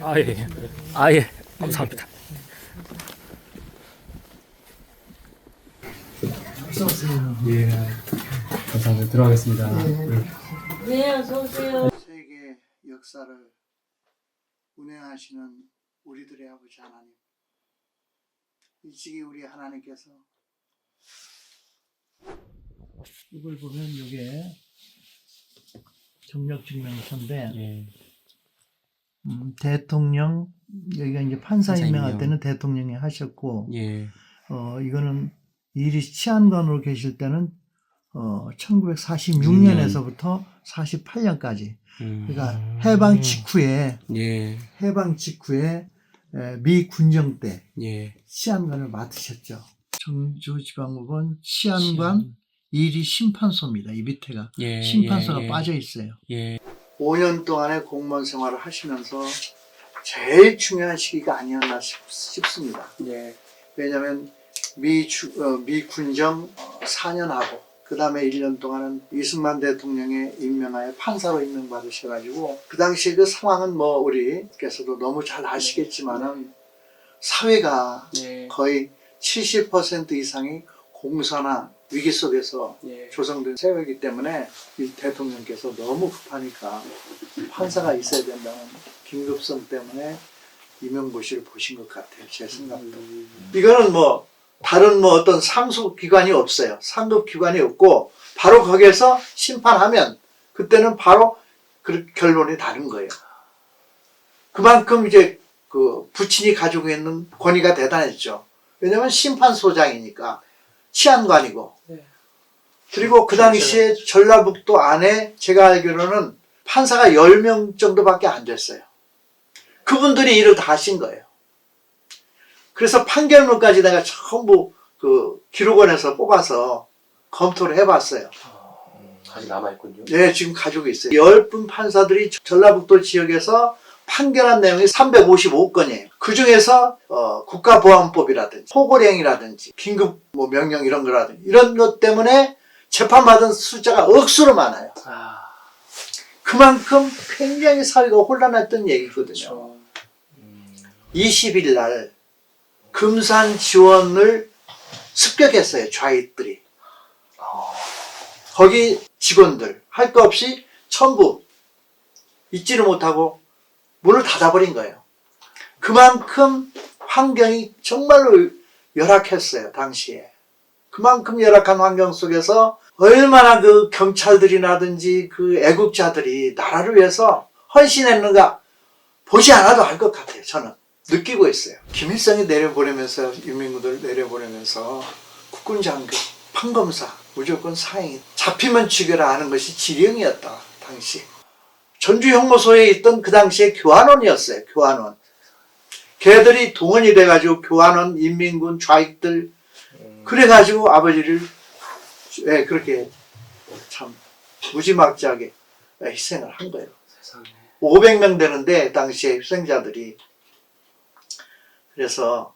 아, 예. 아, 예. 감사합니다. 예. 감사합니다. 들어가겠습니다. 네, 어서 오세요. 세계 역사를 운행하시는 우리들의 아버지 하나님, 일찍이 우리 하나님께서 이걸 보면 이게 정력증명서인데 예. 대통령, 여기가 이제 판사 판사 임명할 임명. 때는 대통령이 하셨고, 예. 이거는 일이 치안관으로 계실 때는 1946년에서부터 48년까지, 그러니까 해방 직후에 예. 미 군정 때 예. 치안관을 맡으셨죠. 청주지방법원 치안관 1위 심판소입니다. 이 밑에가 예. 심판소가 예. 빠져 있어요. 예. 5년 동안의 공무원 생활을 하시면서 제일 중요한 시기가 아니었나 싶습니다. 예. 왜냐하면 미 군정 4년 하고 그 다음에 1년 동안은 이승만 대통령의 임명하에 판사로 임명받으셔가지고 그 당시에 그 상황은 뭐 우리께서도 너무 잘 아시겠지만은 사회가 예. 거의 70% 이상이 공사나 위기 속에서 예. 조성된 사회이기 때문에 이 대통령께서 너무 급하니까 판사가 있어야 된다는 긴급성 때문에 임명고시를 보신 것 같아요. 제 생각도. 이거는 뭐 다른 뭐 어떤 상속기관이 없어요. 상급기관이 없고 바로 거기에서 심판하면 그때는 바로 그 결론이 다른 거예요. 그만큼 이제 그 부친이 가지고 있는 권위가 대단했죠. 왜냐하면 심판소장이니까 치안관이고. 네. 그리고 그 당시에 전라북도 안에 제가 알기로는 판사가 10명 정도밖에 안 됐어요. 그분들이 일을 다 하신 거예요. 그래서 판결문까지 내가 전부 그 기록원에서 뽑아서 검토를 해봤어요. 아직 남아있군요. 네, 지금 가지고 있어요. 10분 판사들이 전라북도 지역에서 판결한 내용이 355건이에요. 그 중에서 국가보안법이라든지 포고령이라든지 긴급 뭐 명령 이런 거라든지 이런 것 때문에 재판받은 숫자가 억수로 많아요. 그만큼 굉장히 사회가 혼란했던 얘기거든요. 20일 날 금산 지원을 습격했어요. 좌익들이. 거기 직원들 할 거 없이 전부 잊지를 못하고 문을 닫아버린 거예요. 그만큼 환경이 정말로 열악했어요. 당시에. 그만큼 열악한 환경 속에서 얼마나 그 경찰들이라든지 그 애국자들이 나라를 위해서 헌신했는가 보지 않아도 알 것 같아요. 저는 느끼고 있어요. 김일성이 내려보내면서 유민구들 내려보내면서 국군 장교, 판검사 무조건 사형, 잡히면 죽여라 하는 것이 지령이었다. 당시 전주형무소에 있던 그 당시에 교환원이었어요. 교환원. 걔들이 동원이 돼가지고 교환원, 인민군, 좌익들 그래가지고 아버지를 그렇게 참 무지막지하게 희생을 한 거예요. 500명 되는데 당시에 희생자들이. 그래서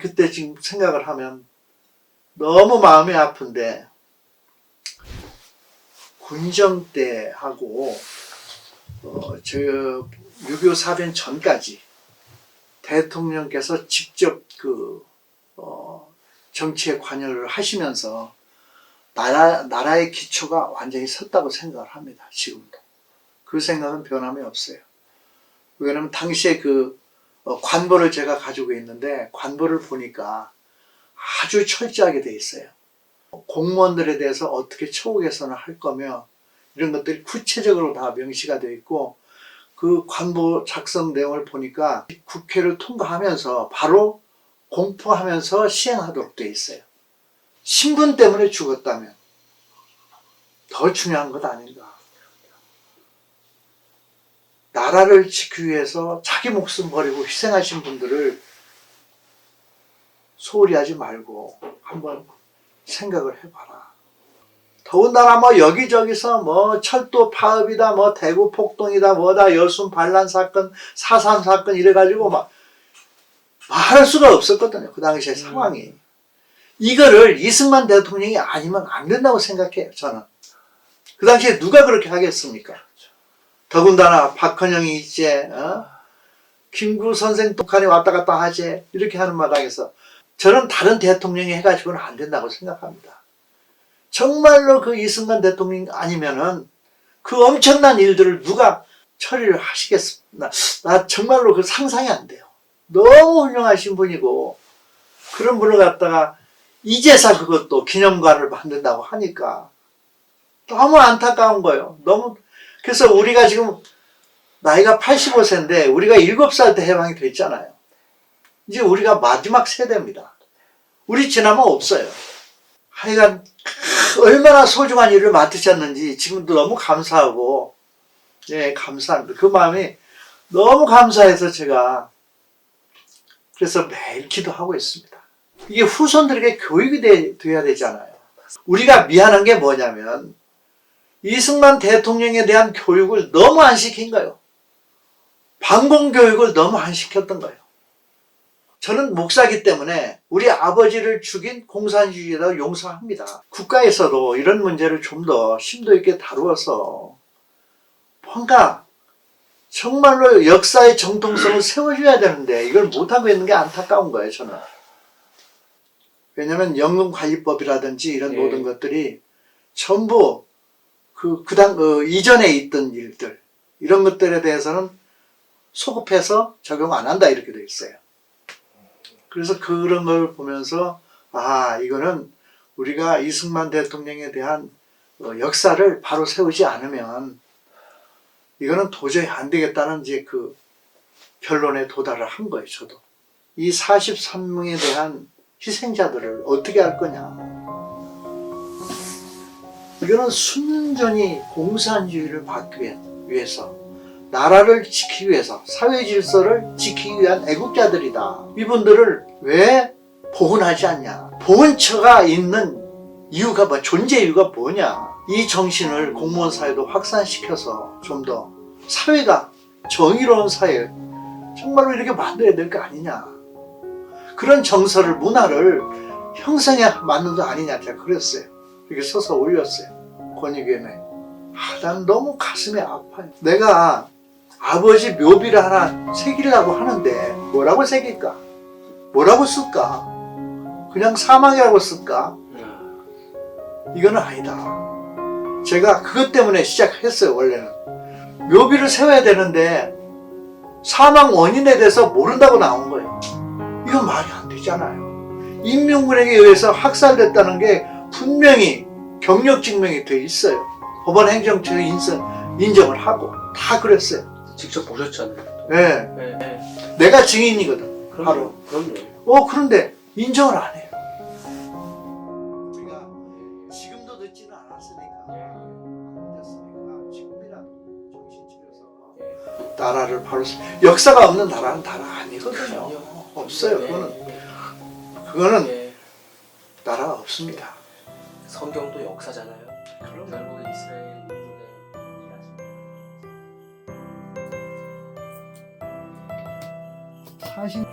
그때 지금 생각을 하면 너무 마음이 아픈데 군정 때 하고 저 6.25 사변 전까지 대통령께서 직접 그 정치에 관여를 하시면서 나라의 기초가 완전히 섰다고 생각을 합니다. 지금도. 그 생각은 변함이 없어요. 왜냐하면 당시에 그 관보를 제가 가지고 있는데 관보를 보니까 아주 철저하게 돼 있어요. 공무원들에 대해서 어떻게 처우 개선을 할 거며 이런 것들이 구체적으로 다 명시가 되어 있고 그 관보 작성 내용을 보니까 국회를 통과하면서 바로 공포하면서 시행하도록 되어 있어요. 신분 때문에 죽었다면 더 중요한 것 아닌가. 나라를 지키기 위해서 자기 목숨 버리고 희생하신 분들을 소홀히 하지 말고 한번 생각을 해봐라. 더군다나 뭐 여기저기서 뭐 철도 파업이다, 뭐 대구 폭동이다, 뭐다, 여순 반란 사건, 4.3 사건 이래가지고 막 말할 수가 없었거든요. 그 당시의 상황이. 이거를 이승만 대통령이 아니면 안 된다고 생각해요. 저는. 그 당시에 누가 그렇게 하겠습니까? 더군다나 박헌영이 이제 김구 선생 북한에 왔다 갔다 하지 이렇게 하는 마당에서 저는 다른 대통령이 해가지고는 안 된다고 생각합니다. 정말로 그 이승만 대통령 아니면은 그 엄청난 일들을 누가 처리를 하시겠습니까? 나 정말로 그 상상이 안 돼요. 너무 훌륭하신 분이고 그런 분을 갖다가 이제서 그것도 기념관을 만든다고 하니까 너무 안타까운 거예요. 너무. 그래서 우리가 지금 나이가 85세인데 우리가 7살 때 해방이 됐잖아요. 이제 우리가 마지막 세대입니다. 우리 지나면 없어요. 하여간 얼마나 소중한 일을 맡으셨는지 지금도 너무 감사하고, 예, 감사합니다. 그 마음이 너무 감사해서 제가 그래서 매일 기도하고 있습니다. 이게 후손들에게 교육이 돼야 되잖아요. 우리가 미안한 게 뭐냐면 이승만 대통령에 대한 교육을 너무 안 시킨 거예요. 반공교육을 너무 안 시켰던 거예요. 저는 목사기 때문에 우리 아버지를 죽인 공산주의자도 용서합니다. 국가에서도 이런 문제를 좀 더 심도 있게 다루어서 뭔가 정말로 역사의 정통성을 세워줘야 되는데 이걸 못하고 있는 게 안타까운 거예요, 저는. 왜냐하면 연금관리법이라든지 이런 모든 것들이 전부 이전에 있던 일들, 이런 것들에 대해서는 소급해서 적용 안 한다 이렇게 돼 있어요. 그래서 그런 걸 보면서 이거는 우리가 이승만 대통령에 대한 역사를 바로 세우지 않으면 이거는 도저히 안 되겠다는 이제 그 결론에 도달을 한 거예요, 저도. 이 43명에 대한 희생자들을 어떻게 할 거냐. 이거는 순전히 공산주의를 받기 위해서, 나라를 지키기 위해서, 사회 질서를 지키기 위한 애국자들이다. 이분들을 왜 보훈하지 않냐. 보훈처가 있는 이유가 존재 이유가 뭐냐. 이 정신을 공무원 사회도 확산시켜서 좀 더 사회가 정의로운 사회 정말로 이렇게 만들어야 될 거 아니냐. 그런 정서를, 문화를 형성해 맞는 거 아니냐. 제가 그랬어요. 이렇게 써서 올렸어요. 권익위원회. 난 너무 가슴이 아파요. 내가 아버지 묘비를 하나 새기려고 하는데 뭐라고 새길까? 뭐라고 쓸까? 그냥 사망이라고 쓸까? 이거는 아니다. 제가 그것 때문에 시작했어요. 원래는 묘비를 세워야 되는데 사망 원인에 대해서 모른다고 나온 거예요. 이건 말이 안 되잖아요. 인명군에게 의해서 학살됐다는 게 분명히 경력 증명이 돼 있어요. 법원 행정처에 인정을 하고 다 그랬어요. 직접 보셨잖아요. 네. 내가 증인이거든. 바로. 그럼요. 그런데 인정을 안 해요. 우리가 지금도 늦지는 않았으니까, 안 됐으니까 지금이라도 정신 차려서 나라를 바로 역사가 없는 나라는 나라 아니거든요. 없어요. 그거는 나라가 없습니다. 성경도 역사잖아요. 결국에 이스라엘 민족의 사실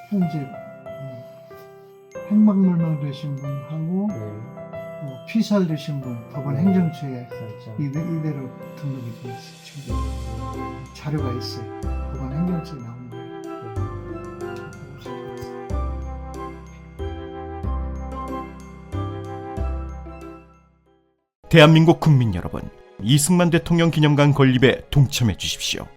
현재 행방불명 되신 분하고 피살되신 분 법원 행정처에 이대로 등록이 되어 있어요. 자료가 있어요. 법원 행정처에 나온 거예요. 대한민국 국민 여러분, 이승만 대통령 기념관 건립에 동참해 주십시오.